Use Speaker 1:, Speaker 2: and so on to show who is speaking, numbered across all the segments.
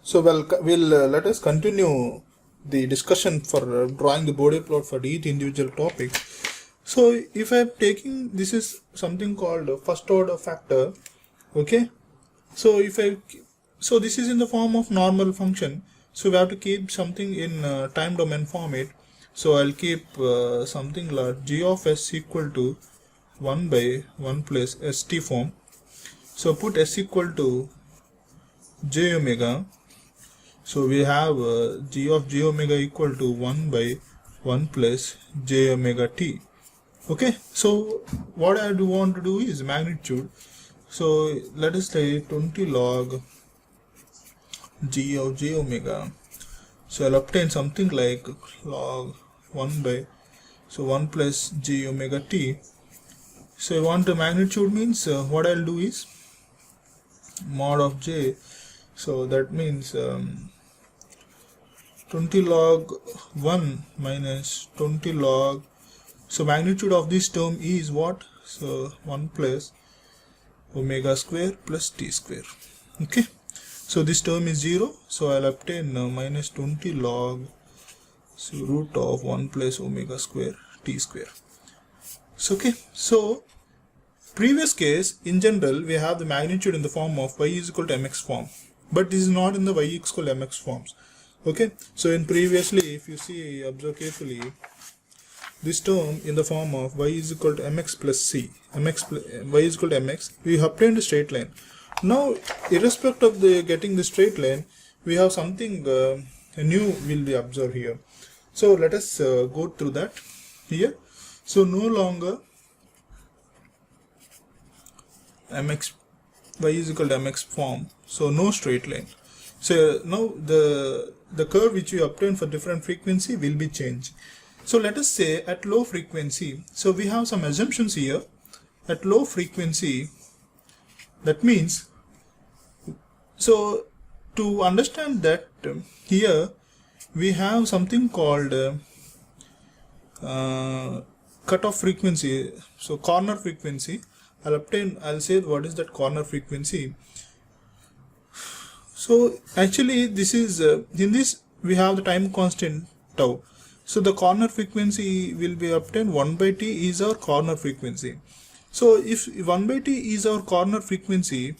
Speaker 1: So we'll let us continue the discussion for drawing the Bode plot for each individual topic. So if I'm taking, this is something called first order factor. Okay. So so this is in the form of normal function. So we have to keep something in time domain format. So I'll keep something like g of s equal to 1 by 1 plus st form. So put s equal to j omega. So we have g of j omega equal to 1 by 1 plus j omega t. Okay, so what I do want to do is magnitude. So let us say 20 log g of j omega. So I'll obtain something like log 1 by 1 plus j omega t. So I want the magnitude means what I'll do is mod of j. So that means 20 log 1 minus 20 log, so magnitude of this term is what? So 1 plus omega square plus t square. Okay, so this term is 0, so I'll obtain minus 20 log root of 1 plus omega square t square. So okay, so previous case in general we have the magnitude in the form of y is equal to mx form, but this is not in the y is equal to mx forms. Okay, so in previously, if you see, observe carefully, this term in the form of y is equal to mx plus c, y is equal to mx, we obtained a straight line. Now, irrespective of the getting the straight line, we have something new will be observed here. So let us go through that here. So no longer mx, y is equal to mx form, so no straight line. So now the curve which we obtain for different frequency will be changed. So let us say at low frequency, so we have some assumptions here. At low frequency, that means, so to understand that here we have something called cutoff frequency, so corner frequency. I'll say what is that corner frequency. So actually this is in this we have the time constant tau. So the corner frequency will be obtained 1 by t is our corner frequency. So if 1 by t is our corner frequency,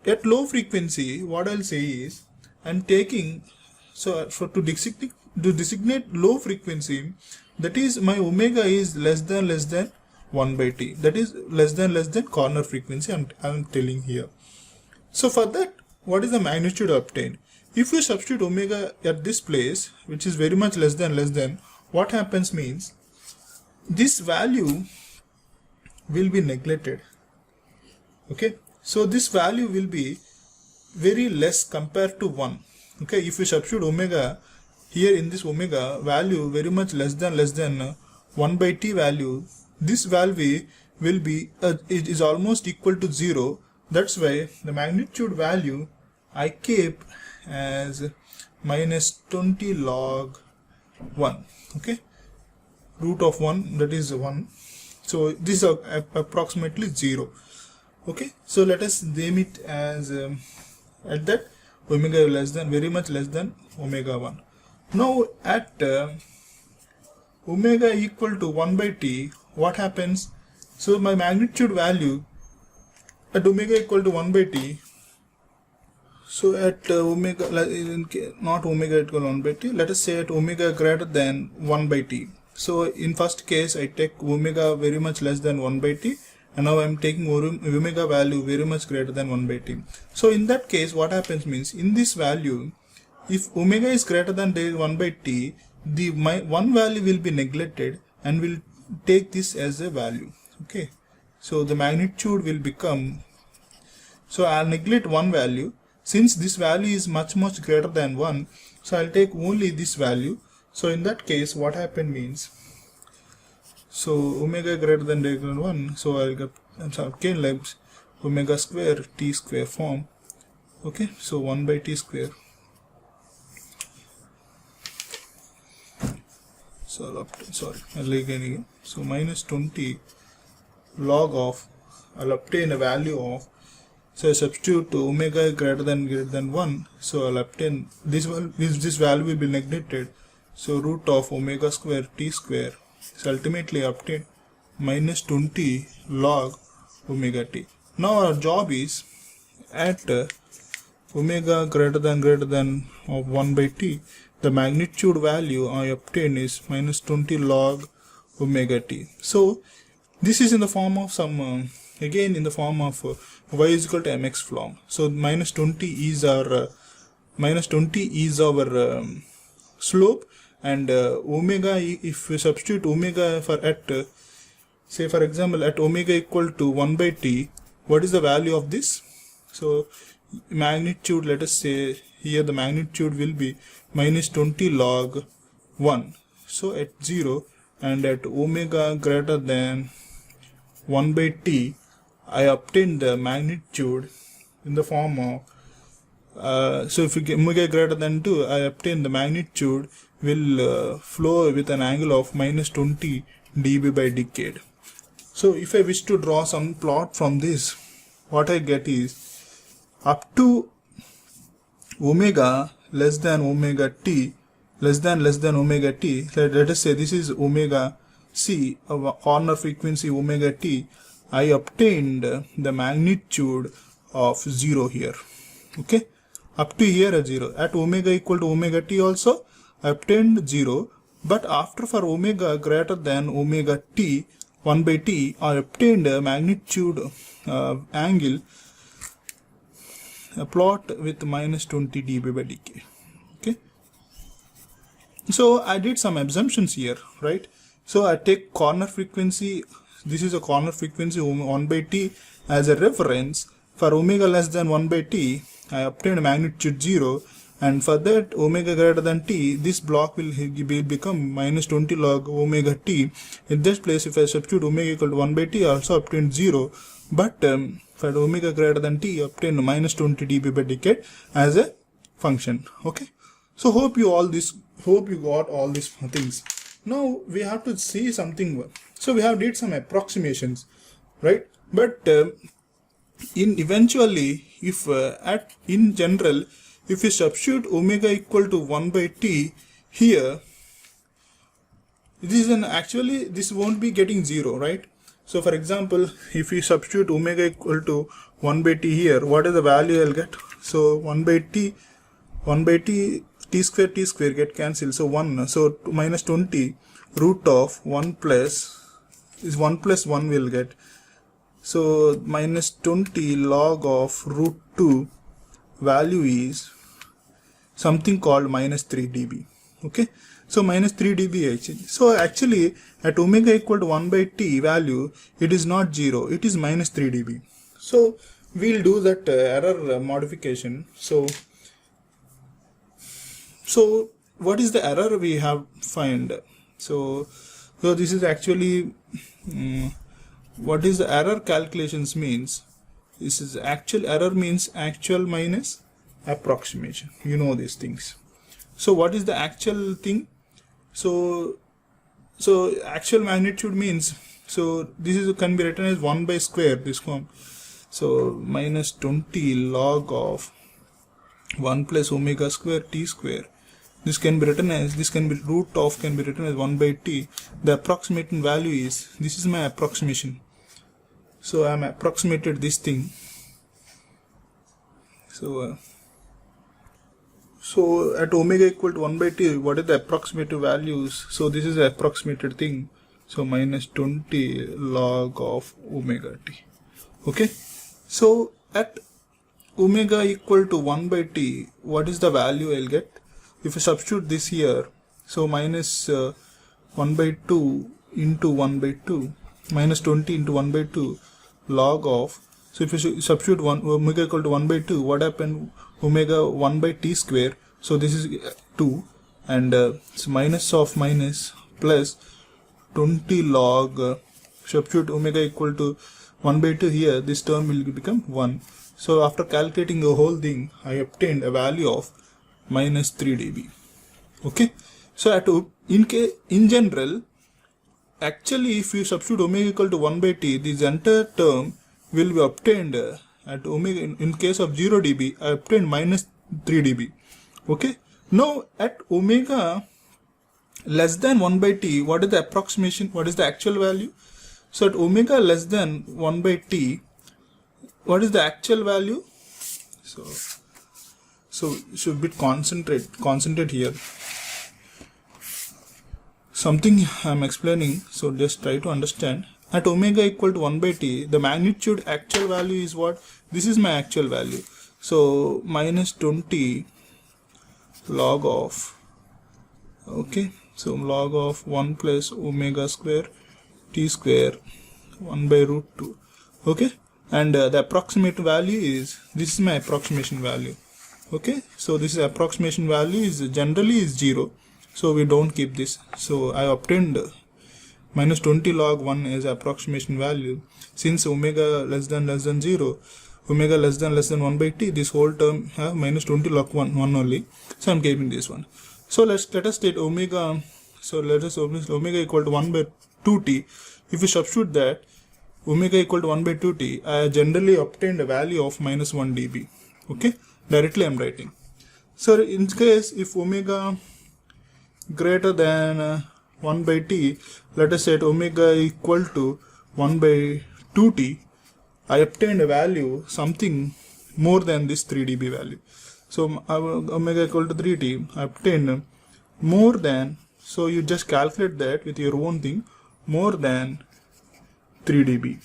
Speaker 1: at low frequency what I'll say is I'm taking, so to designate low frequency, that is my omega is less than 1 by t, that is less than corner frequency I'm telling here. So for that, what is the magnitude obtained? If you substitute omega at this place, which is very much less than, what happens means this value will be neglected. Okay, so this value will be very less compared to 1. Okay, if you substitute omega here in this omega value very much less than 1 by t value, this value will be it is almost equal to 0. That's why the magnitude value I keep as minus 20 log 1. Okay, root of 1, that is 1. So this is approximately 0. Okay, so let us name it as at that omega very much less than omega 1. Now at omega equal to 1 by t, what happens? So my magnitude value at omega equal to 1 by t, so at omega, not omega equal to 1 by t, let us say at omega greater than 1 by t. So in first case I take omega very much less than 1 by t, and now I am taking omega value very much greater than 1 by t. So in that case what happens means, in this value, if omega is greater than 1 by t, my one value will be neglected and will take this as a value. Okay, so the magnitude will become, so I'll neglect one value. Since this value is much greater than 1, so I'll take only this value. So in that case what happened means, so omega greater than 1, so I'll get again like omega square t square form. Okay, so 1 by t square. So again, so minus 20 log of, I'll obtain a value of So I substitute omega greater than 1. So I'll obtain this value will be neglected. So root of omega square t square. So ultimately obtain minus 20 log omega t. Now our job is at omega greater than of 1 by t, the magnitude value I obtain is minus 20 log omega t. So this is in the form of some again in the form of y is equal to mx form. So minus 20 is our slope, and omega, if we substitute omega for at say for example at omega equal to 1 by t, what is the value of this? So magnitude, let us say here the magnitude will be minus 20 log 1. So at 0 and at omega greater than 1 by t, I obtain the magnitude in the form of so if we get omega greater than 2, I obtain the magnitude will flow with an angle of minus 20 dB by decade. So if I wish to draw some plot from this, what I get is up to omega less than omega t, let us say this is omega c, a corner frequency omega t, I obtained the magnitude of 0 here. Okay, up to here at 0. At omega equal to omega t also I obtained 0, but after for omega greater than omega t 1 by t, I obtained a magnitude angle, a plot with minus 20 dB by decade. Okay, so I did some assumptions here, right? So I take corner frequency, this is a corner frequency 1 by t as a reference. For omega less than 1 by t, I obtained magnitude 0, and for that omega greater than t, this block will become minus 20 log omega t. In this place, if I substitute omega equal to 1 by t, I also obtained 0, but for omega greater than t, obtain minus 20 dB by decade as a function. Okay, so hope you got all these things. Now we have to see something. So we have did some approximations, right? But eventually, if in general, if you substitute omega equal to 1 by t here, this won't be getting 0, right? So for example, if you substitute omega equal to 1 by t here, what is the value I'll get? So 1 by t t square get cancelled, so 1, so minus 20 root of 1 plus 1 will get, so minus 20 log of root 2 value is something called minus 3 dB. Okay, so minus 3 dB actually. So actually at omega equal to 1 by t value, it is not 0, it is minus 3 dB. So we'll do that error modification. So what is the error we have find? So this is actually what is the error calculations means. This is actual error means actual minus approximation. You know these things. So what is the actual thing? So actual magnitude means, so this is can be written as 1 by square this form. So minus 20 log of 1 plus omega square t square. This can be written as, root of can be written as 1 by t. The approximating value is, this is my approximation. So I am approximated this thing. So at omega equal to 1 by t, what is the approximative values? So this is the approximated thing. So minus 20 log of omega t. Okay. So at omega equal to 1 by t, what is the value I'll get? If you substitute this here, so minus 1 by 2 into 1 by 2, minus 20 into 1 by 2 log of, so if you substitute omega equal to 1 by 2, what happened? Omega 1 by t square, so this is 2, and so minus of minus plus 20 log, substitute omega equal to 1 by 2 here, this term will become 1. So after calculating the whole thing, I obtained a value of minus 3 dB. Okay, so in general, actually if you substitute omega equal to 1 by t, this entire term will be obtained at omega, in case of 0 dB, I obtained minus 3 dB. Okay. Now at omega less than 1 by t, what is the approximation? What is the actual value? So at omega less than 1 by t, what is the actual value? So should be concentrate here. Something I'm explaining, so just try to understand. At omega equal to 1 by t, the magnitude actual value is what? This is my actual value. So minus 20 log of, okay, so log of 1 plus omega square t square 1 by root 2. Okay, and the approximate value is, this is my approximation value. Okay, so this approximation value is generally is 0, so we don't keep this. So I obtained minus 20 log 1 as approximation value. Since omega less than 0, omega less than 1 by t, this whole term have minus 20 log 1 only, so I'm keeping this one. So let us state omega, so let us omega equal to 1 by 2t. If we substitute that omega equal to 1 by 2t, I generally obtained a value of minus 1 dB. Okay, directly I'm writing. So in case if omega greater than 1 by t, let us say at omega equal to 1 by 2t, I obtained a value something more than this 3 dB value. So omega equal to 3t, I obtained more than, so you just calculate that with your own thing, more than 3 dB.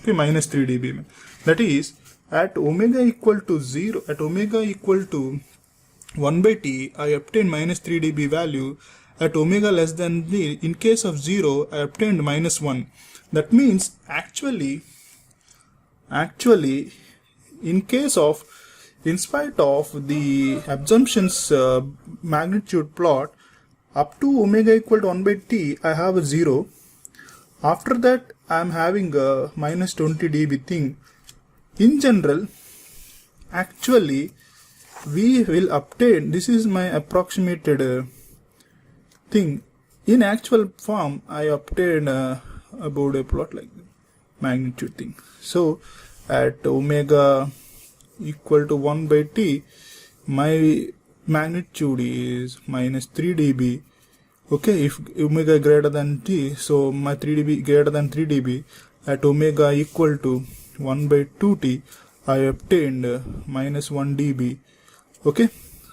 Speaker 1: Okay, minus 3 dB. That is, at omega equal to 0, at omega equal to 1 by t, I obtained minus 3 dB value. At omega less than t, in case of 0, I obtained minus 1. That means actually, in case of, in spite of the assumptions magnitude plot, up to omega equal to 1 by t, I have a 0. After that, I am having a minus 20 dB thing. In general, actually, we will obtain, this is my approximated thing. In actual form, I obtain a Bode plot like that, magnitude thing. So at omega equal to 1 by t, my magnitude is minus 3 dB. Okay, if omega greater than t, so my 3 dB greater than 3 dB. At omega equal to 1 by 2t, I obtained minus 1 dB. Okay,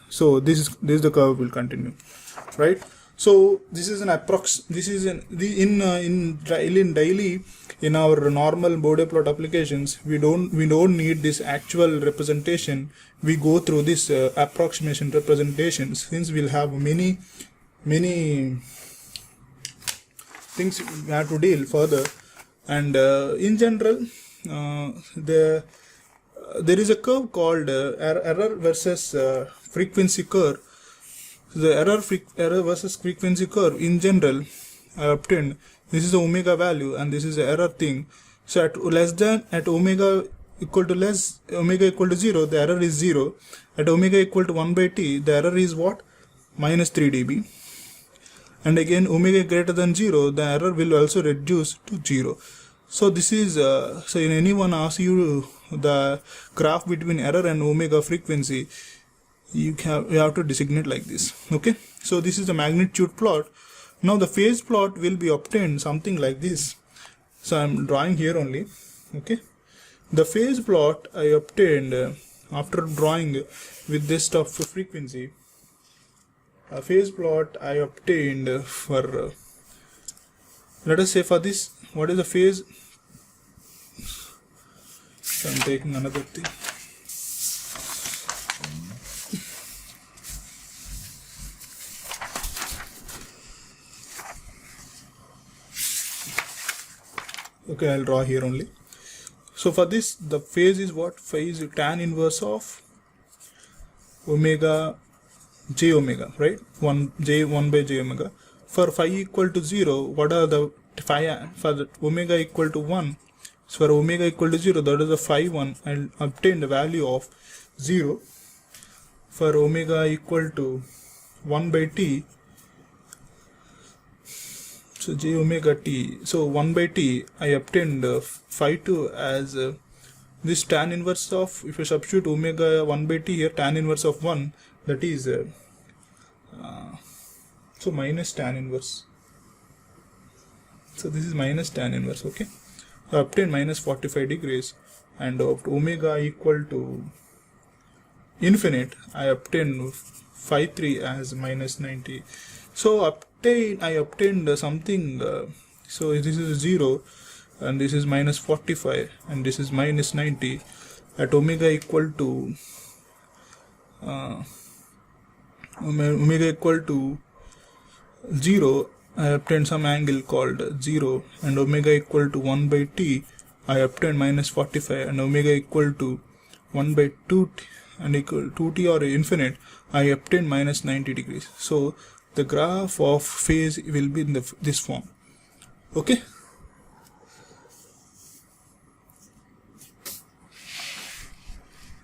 Speaker 1: so this is the curve will continue, right? So this is an approx. This is in daily in our normal Bode plot applications. We don't need this actual representation. We go through this approximation representations, since we'll have many things we have to deal further. And in general, there is a curve called error versus frequency curve. So the error versus frequency curve, in general, I obtained, this is the omega value and this is the error thing. So at omega equal to 0, the error is 0. At omega equal to 1 by t, the error is what? Minus 3 dB. And again, omega greater than 0, the error will also reduce to 0. So this is, so when anyone asks you the graph between error and omega frequency, you have to designate like this. Okay, so this is the magnitude plot. Now the phase plot will be obtained something like this. So I'm drawing here only. Okay, the phase plot I obtained after drawing with this stuff frequency. A phase plot I obtained for let us say for this, what is the phase? So I'm taking another thing. Okay, I'll draw here only. So for this, the phase is what? Phase tan inverse of omega j omega, right? 1 by j omega. For phi equal to 0, what are the phi for the omega equal to 1? So for omega equal to 0, that is the phi 1. I'll obtain the value of 0. For omega equal to 1 by t, so j omega t, so 1 by t, I obtained phi 2 as this tan inverse of, if you substitute omega 1 by t here, tan inverse of 1, that is so minus tan inverse. So this is minus tan inverse. Okay, so I obtain minus 45 degrees, and of omega equal to infinite, I obtain phi 3 as minus 90. So I obtained something. So this is 0, and this is minus 45, and this is minus 90. At omega equal to 0, I obtained some angle called 0, and omega equal to 1 by t, I obtained minus 45, and omega equal to 1 by 2 and equal to t or infinite, I obtained minus 90 degrees. So the graph of phase will be in this form. Okay.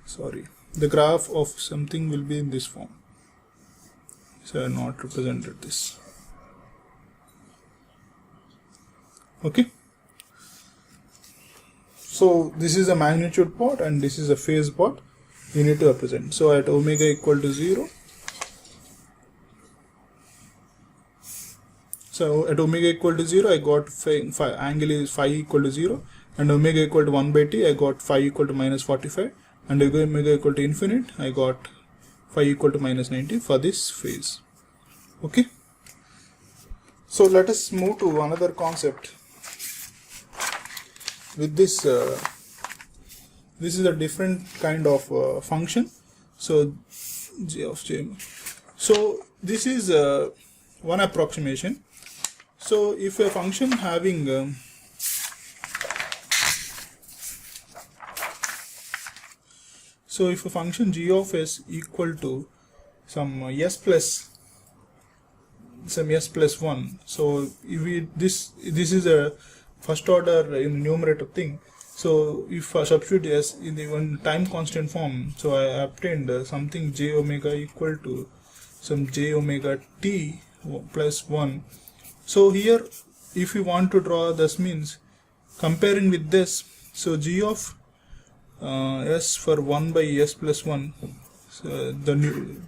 Speaker 1: Sorry, the graph of something will be in this form. So I have not represented this. Okay. So this is a magnitude plot and this is a phase plot. You need to represent. So at omega equal to 0. So at omega equal to 0, I got angle is phi equal to 0, and omega equal to 1 by t, I got phi equal to minus 45, and omega equal to infinite, I got phi equal to minus 90 for this phase. Okay. So let us move to another concept. With this, this is a different kind of function. So g of j. So this is one approximation. So if a function having so if a function g of s equal to some s plus 1, so if this is a first order in numerator thing. So if I substitute s in the one time constant form, so I obtained something j omega equal to some j omega t plus 1. So here, if you want to draw this, means comparing with this, so g of s for 1 by s plus 1, so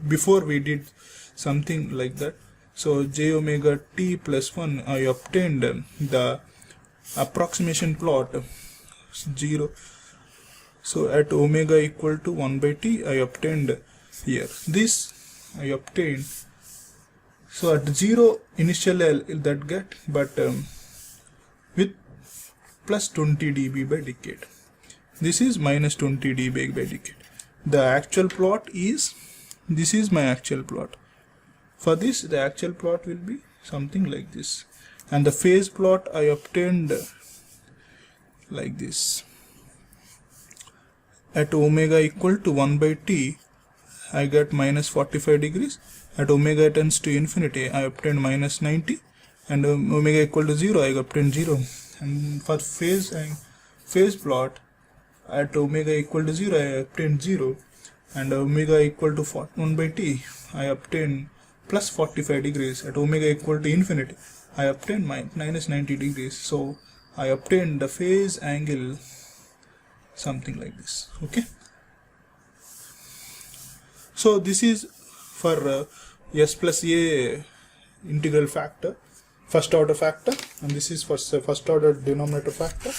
Speaker 1: before we did something like that. So j omega t plus 1, I obtained the approximation plot 0. So at omega equal to 1 by t, I obtained here. This I obtained. So at 0 initial that get, but with plus 20 dB by decade. This is minus 20 dB by decade. The actual plot is, this is my actual plot. For this, the actual plot will be something like this. And the phase plot I obtained like this. At omega equal to 1 by t, I get minus 45 degrees. At omega tends to infinity, I obtained minus 90. And omega equal to 0, I obtained 0. And for phase plot, at omega equal to 0, I obtained 0. And omega equal to 1 by t, I obtained plus 45 degrees. At omega equal to infinity, I obtained minus 90 degrees. So I obtained the phase angle something like this. Okay. So this is for s plus a integral factor, first order factor, and this is for first order denominator factor.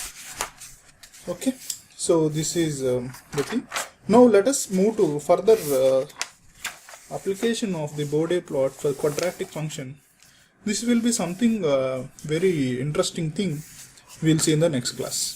Speaker 1: Okay. So this is the thing. Now let us move to further application of the Bode plot for quadratic function. This will be something very interesting thing we'll see in the next class.